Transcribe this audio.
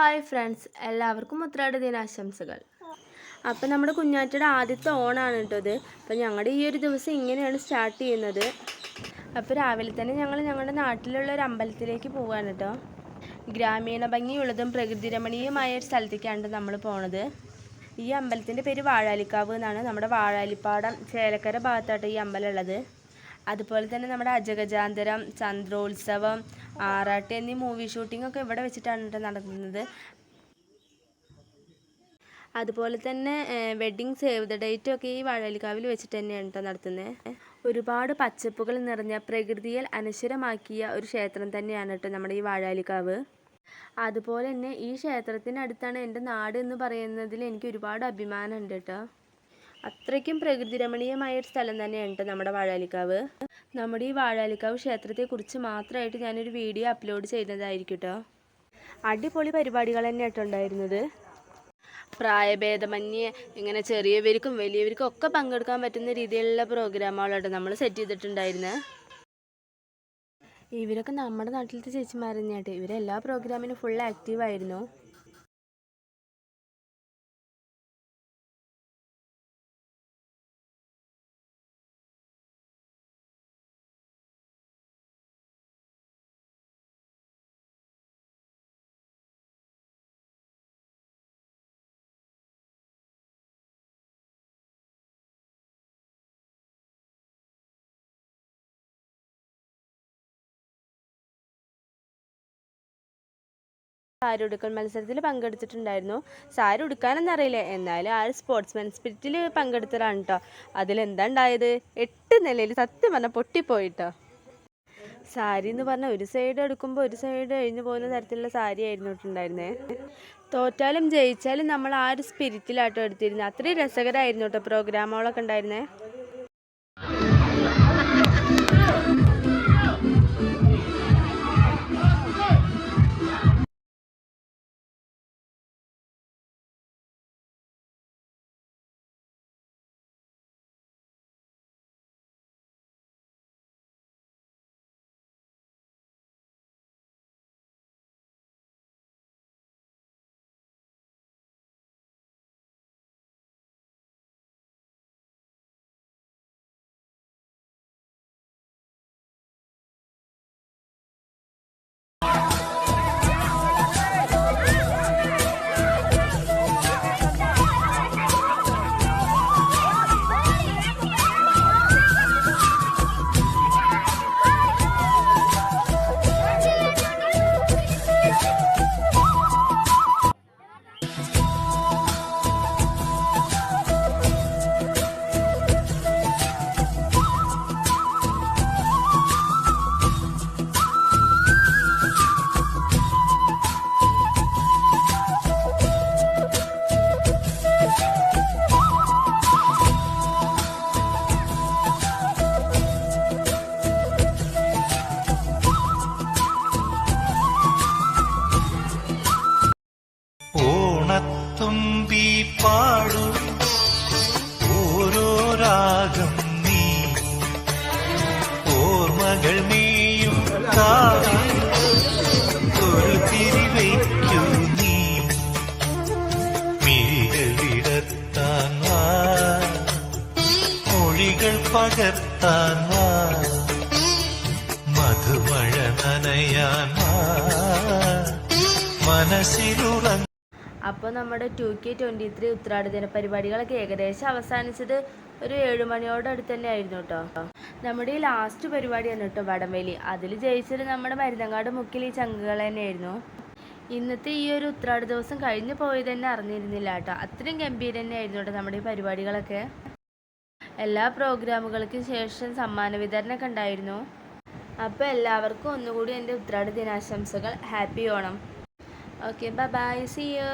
Hi friends, എല്ലാവർക്കും ഉത്രാട ദിനാശംസകൾ. അപ്പോൾ നമ്മുടെ കുഞ്ഞാറ്റയുടെ ആദ്യത്തെ ഓണാണ് കേട്ടോ ഇത്. അപ്പോൾ ഞങ്ങളുടെ ഈ ഒരു ദിവസം ഇങ്ങനെയാണ് സ്റ്റാർട്ട് ചെയ്യുന്നത്. അപ്പോൾ രാവിലെ തന്നെ ഞങ്ങൾ ഞങ്ങളുടെ നാട്ടിലുള്ള ഒരു അമ്പലത്തിലേക്ക് പോവുകയാണ് കേട്ടോ. ഗ്രാമീണ ഭംഗിയുള്ളതും പ്രകൃതി രമണീയമായ ഒരു സ്ഥലത്തേക്കാണ് നമ്മൾ പോണത്. ഈ അമ്പലത്തിൻ്റെ പേര് വാഴാലിക്കാവ് എന്നാണ്. നമ്മുടെ വാഴാലിപ്പാടം ചേലക്കര ഭാഗത്തായിട്ട് ഈ അമ്പലം ഉള്ളത്. അതുപോലെ തന്നെ നമ്മുടെ അജഗജാന്തരം, ചന്ദ്രോത്സവം, ആറാട്ട് എന്നീ മൂവി ഷൂട്ടിംഗ് ഒക്കെ ഇവിടെ വെച്ചിട്ടാണ് നടക്കുന്നത്. അതുപോലെ തന്നെ വെഡ്ഡിങ് സേവ് ദ ഡേറ്റ് ഒക്കെ ഈ വാഴാലിക്കാവിൽ വെച്ചിട്ട് തന്നെയാണ് നടത്തുന്നത്. ഒരുപാട് പച്ചപ്പുകൾ നിറഞ്ഞ പ്രകൃതിയിൽ അനശ്വരമാക്കിയ ഒരു ക്ഷേത്രം തന്നെയാണ് കേട്ടോ നമ്മുടെ ഈ വാഴാലിക്കാവ്. അതുപോലെ തന്നെ ഈ ക്ഷേത്രത്തിനടുത്താണ് എൻ്റെ നാട് എന്ന് പറയുന്നതിൽ എനിക്ക് ഒരുപാട് അഭിമാനമുണ്ട് കേട്ടോ. അത്രയ്ക്കും പ്രകൃതി രമണീയമായ ഒരു സ്ഥലം തന്നെയാണ് കേട്ടോ നമ്മുടെ വാഴാലിക്കാവ്. നമ്മുടെ ഈ വാഴാലിക്കാവ് ക്ഷേത്രത്തെക്കുറിച്ച് മാത്രമായിട്ട് ഞാനൊരു വീഡിയോ അപ്ലോഡ് ചെയ്യുന്നതായിരിക്കും കേട്ടോ. അടിപൊളി പരിപാടികൾ തന്നെയായിട്ട് ഉണ്ടായിരുന്നത്. പ്രായഭേദമന്യേ ഇങ്ങനെ ചെറിയവർക്കും വലിയവർക്കും ഒക്കെ പങ്കെടുക്കാൻ പറ്റുന്ന രീതിയിലുള്ള പ്രോഗ്രാമുകളാണ് നമ്മൾ സെറ്റ് ചെയ്തിട്ടുണ്ടായിരുന്നത്. ഇവരൊക്കെ നമ്മുടെ നാട്ടിലത്തെ ചേച്ചിമാർ തന്നെയായിട്ട്. ഇവരെല്ലാ പ്രോഗ്രാമിനും ഫുൾ ആക്റ്റീവായിരുന്നു. സാരി ഉടുക്കൽ മത്സരത്തിൽ പങ്കെടുത്തിട്ടുണ്ടായിരുന്നു. സാരി ഉടുക്കാനൊന്നും അറിയില്ല, എന്നാലും ആ സ്പോർട്സ്മാൻ സ്പിരിറ്റിൽ പങ്കെടുത്തതാണ് കേട്ടോ. അതിലെന്താ ഉണ്ടായത്, 8 നിലയിൽ സത്യം പറഞ്ഞാൽ പൊട്ടിപ്പോയിട്ടോ. സാരി എന്ന് പറഞ്ഞാൽ ഒരു സൈഡ് എടുക്കുമ്പോൾ ഒരു സൈഡ് കഴിഞ്ഞു പോകുന്ന തരത്തിലുള്ള സാരി ആയിരുന്നു ഇട്ടുണ്ടായിരുന്നേ. തോറ്റാലും ജയിച്ചാലും നമ്മൾ ആ ഒരു സ്പിരിറ്റിലാട്ടോ എടുത്തിരുന്നത്. അത്രയും രസകരമായിരുന്നു കേട്ടോ പ്രോഗ്രാമുകളൊക്കെ ഉണ്ടായിരുന്നേ. തുമ്പി പാടു ഓരോ രാഗം നീ ഓർമ്മകൾ നീയും ഒരു തിരിവയ്ക്കൂ നീ മിഴികൾ വിടത്താൻ വാ മൊഴികൾ പകർത്താൻ വാ മധുമഴ നനയാൻ വാ മനസ്സിലുറങ്ങ. അപ്പോൾ നമ്മുടെ 2K23 ഉത്രാട ദിന പരിപാടികളൊക്കെ ഏകദേശം അവസാനിച്ചത് ഒരു 7 മണിയോടടുത്ത് തന്നെ ആയിരുന്നു കേട്ടോ. നമ്മുടെ ഈ ലാസ്റ്റ് പരിപാടിയാണ് കേട്ടോ വടംവലി. അതിൽ ജയിച്ചത് നമ്മുടെ മരുന്നങ്ങാട് മുക്കിൽ ഈ ചങ്കുകൾ തന്നെയായിരുന്നു. ഇന്നത്തെ ഈ ഒരു ഉത്രാട ദിവസം കഴിഞ്ഞു പോയത് തന്നെ അറിഞ്ഞിരുന്നില്ല കേട്ടോ. അത്രയും ഗംഭീരം തന്നെയായിരുന്നു കേട്ടോ നമ്മുടെ ഈ പരിപാടികളൊക്കെ. എല്ലാ പ്രോഗ്രാമുകൾക്കും ശേഷം സമ്മാന വിതരണമൊക്കെ ഉണ്ടായിരുന്നു. അപ്പോൾ എല്ലാവർക്കും ഒന്നുകൂടി എൻ്റെ ഉത്രാട ദിനാശംസകൾ. Happy Onam. Okay, bye bye. See you.